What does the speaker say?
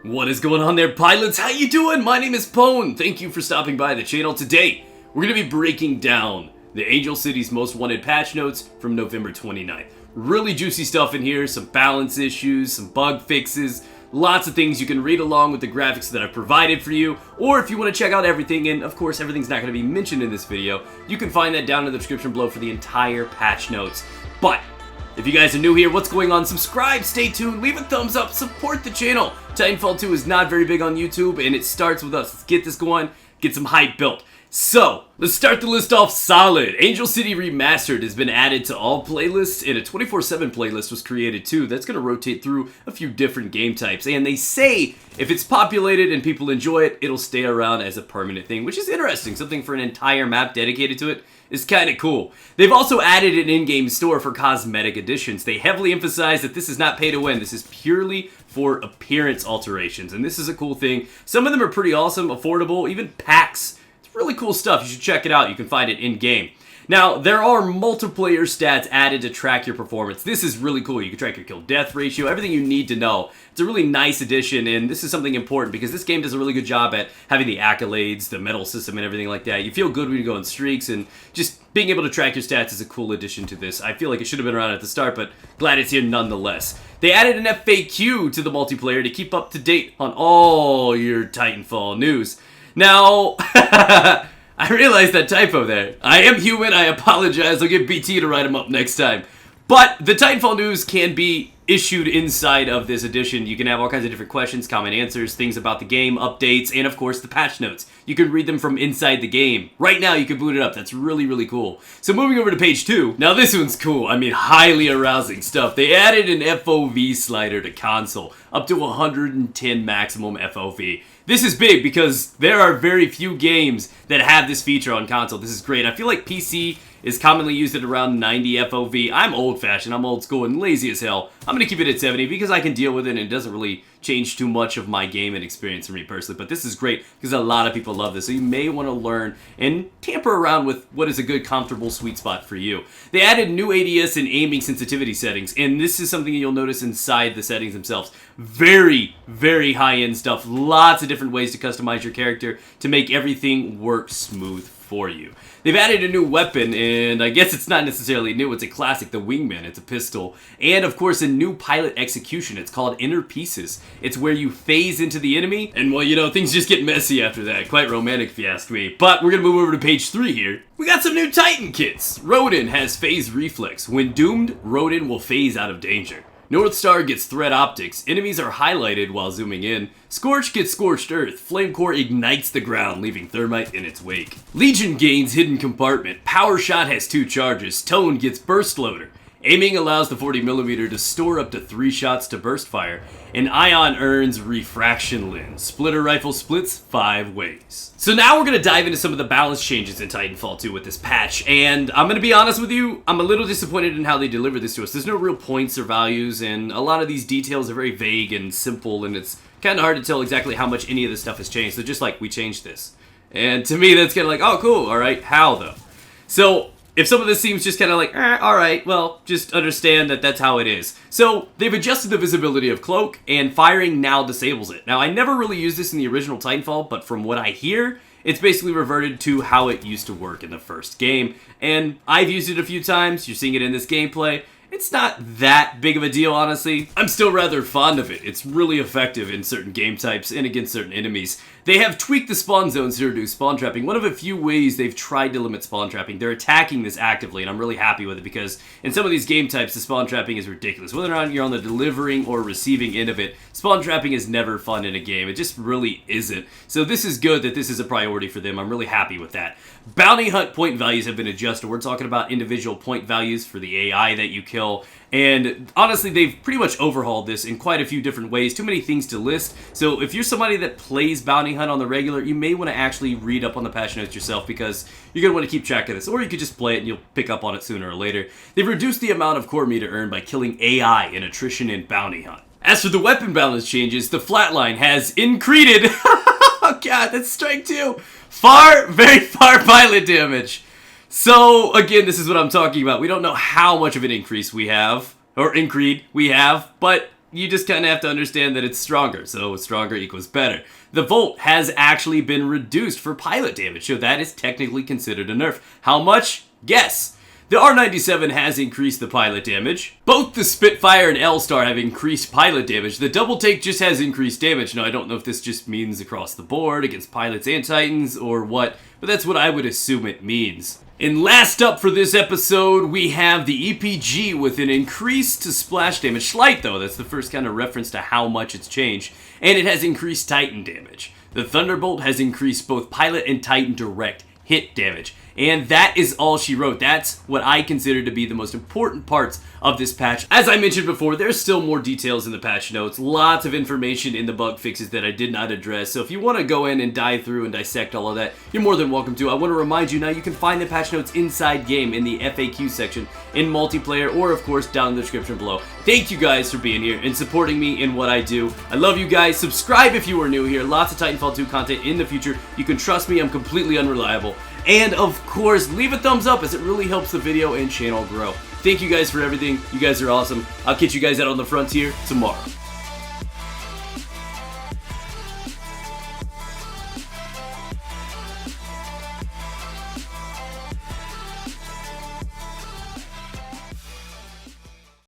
What is going on there, pilots? How you doing? My name is Pone. Thank you for stopping by the channel. Today, we're going to be breaking down the Angel City's most wanted patch notes from November 29th. Really juicy stuff in here, some balance issues, some bug fixes, lots of things you can read along with the graphics that I've provided for you, or if you want to check out everything, and of course everything's not going to be mentioned in this video, you can find that down in the description below for the entire patch notes. But if you guys are new here, what's going on? Subscribe, stay tuned, leave a thumbs up, support the channel. Titanfall 2 is not very big on YouTube, and it starts with us. Let's get this going, get some hype built. So, let's start the list off solid. Angel City Remastered has been added to all playlists, and a 24/7 playlist was created too. That's going to rotate through a few different game types, and they say if it's populated and people enjoy it, it'll stay around as a permanent thing, which is interesting. Something for an entire map dedicated to it is kind of cool. They've also added an in-game store for cosmetic additions. They heavily emphasize that this is not pay to win. This is purely for appearance alterations, and this is a cool thing. Some of them are pretty awesome, affordable, even packs. Really cool stuff. You should check it out. You can find it in-game. Now, there are multiplayer stats added to track your performance. This is really cool. You can track your kill-death ratio, everything you need to know. It's a really nice addition, and this is something important because this game does a really good job at having the accolades, the medal system, and everything like that. You feel good when you go on streaks, and just being able to track your stats is a cool addition to this. I feel like it should have been around at the start, but glad it's here nonetheless. They added an FAQ to the multiplayer to keep up to date on all your Titanfall news. Now, I realized that typo there. I am human, I apologize, I'll get BT to write them up next time. But the Titanfall news can be issued inside of this edition. You can have all kinds of different questions, comment answers, things about the game, updates, and of course the patch notes. You can read them from inside the game. Right now you can boot it up, that's really, really cool. So moving over to page 2, now this one's cool, I mean highly arousing stuff. They added an FOV slider to console, up to 110 maximum FOV. This is big because there are very few games that have this feature on console. This is great. I feel like PC is commonly used at around 90 FOV. I'm old-fashioned, I'm old school and lazy as hell. I'm going to keep it at 70 because I can deal with it and it doesn't really change too much of my gaming experience for me personally. But this is great because a lot of people love this. So you may want to learn and tamper around with what is a good, comfortable sweet spot for you. They added new ADS and aiming sensitivity settings, and this is something you'll notice inside the settings themselves. Very, very high-end stuff. Lots of different ways to customize your character to make everything work smooth for you. They've added a new weapon, and I guess it's not necessarily new, it's a classic, the Wingman, it's a pistol. And of course a new pilot execution, it's called Inner Pieces. It's where you phase into the enemy, and well, you know, things just get messy after that. Quite romantic if you ask me. But we're gonna move over to page 3 here. We got some new Titan kits. Rodin has phase reflex. When doomed, Rodin will phase out of danger. North Star gets threat optics. Enemies are highlighted while zooming in. Scorch gets scorched earth. Flame Core ignites the ground, leaving thermite in its wake. Legion gains hidden compartment. Power Shot has 2 charges. Tone gets burst loader. Aiming allows the 40mm to store up to 3 shots to burst fire. And Ion earns refraction lens. Splitter rifle splits 5 ways. So now we're going to dive into some of the balance changes in Titanfall 2 with this patch. And I'm going to be honest with you, I'm a little disappointed in how they deliver this to us. There's no real points or values, and a lot of these details are very vague and simple, and it's kind of hard to tell exactly how much any of this stuff has changed. So just like, we changed this. And to me, that's kind of like, oh cool, alright, how though? So if some of this seems just kind of like, alright, well, just understand that that's how it is. So, they've adjusted the visibility of Cloak, and firing now disables it. Now, I never really used this in the original Titanfall, but from what I hear, it's basically reverted to how it used to work in the first game. And I've used it a few times, you're seeing it in this gameplay. It's not that big of a deal, honestly. I'm still rather fond of it. It's really effective in certain game types and against certain enemies. They have tweaked the spawn zones to reduce spawn trapping. One of a few ways they've tried to limit spawn trapping. They're attacking this actively, and I'm really happy with it because in some of these game types, the spawn trapping is ridiculous. Whether or not you're on the delivering or receiving end of it, spawn trapping is never fun in a game. It just really isn't. So this is good that this is a priority for them. I'm really happy with that. Bounty hunt point values have been adjusted. We're talking about individual point values for the AI that you kill. And honestly, they've pretty much overhauled this in quite a few different ways. Too many things to list. So if you're somebody that plays Bounty Hunt on the regular, you may want to actually read up on the patch notes yourself because you're going to want to keep track of this. Or you could just play it and you'll pick up on it sooner or later. They've reduced the amount of core meter earned by killing AI in attrition and Bounty Hunt. As for the weapon balance changes, the flatline has increased. Oh god, that's strike 2. Very far pilot damage. So, again, this is what I'm talking about. We don't know how much of an increase we have, or increase we have, but you just kind of have to understand that it's stronger, so stronger equals better. The volt has actually been reduced for pilot damage, so that is technically considered a nerf. How much? Guess. The R97 has increased the pilot damage. Both the Spitfire and L-Star have increased pilot damage. The double take just has increased damage. Now, I don't know if this just means across the board against pilots and Titans or what, but that's what I would assume it means. And last up for this episode, we have the EPG with an increase to splash damage. Slight though, that's the first kind of reference to how much it's changed. And it has increased Titan damage. The Thunderbolt has increased both pilot and Titan direct hit damage. And that is all she wrote. That's what I consider to be the most important parts of this patch. As I mentioned before, there's still more details in the patch notes. Lots of information in the bug fixes that I did not address. So if you want to go in and dive through and dissect all of that, you're more than welcome to. I want to remind you now you can find the patch notes inside game in the FAQ section in multiplayer or of course down in the description below. Thank you guys for being here and supporting me in what I do. I love you guys. Subscribe if you are new here. Lots of Titanfall 2 content in the future. You can trust me, I'm completely unreliable. And of course, leave a thumbs up as it really helps the video and channel grow. Thank you guys for everything. You guys are awesome. I'll catch you guys out on the frontier tomorrow.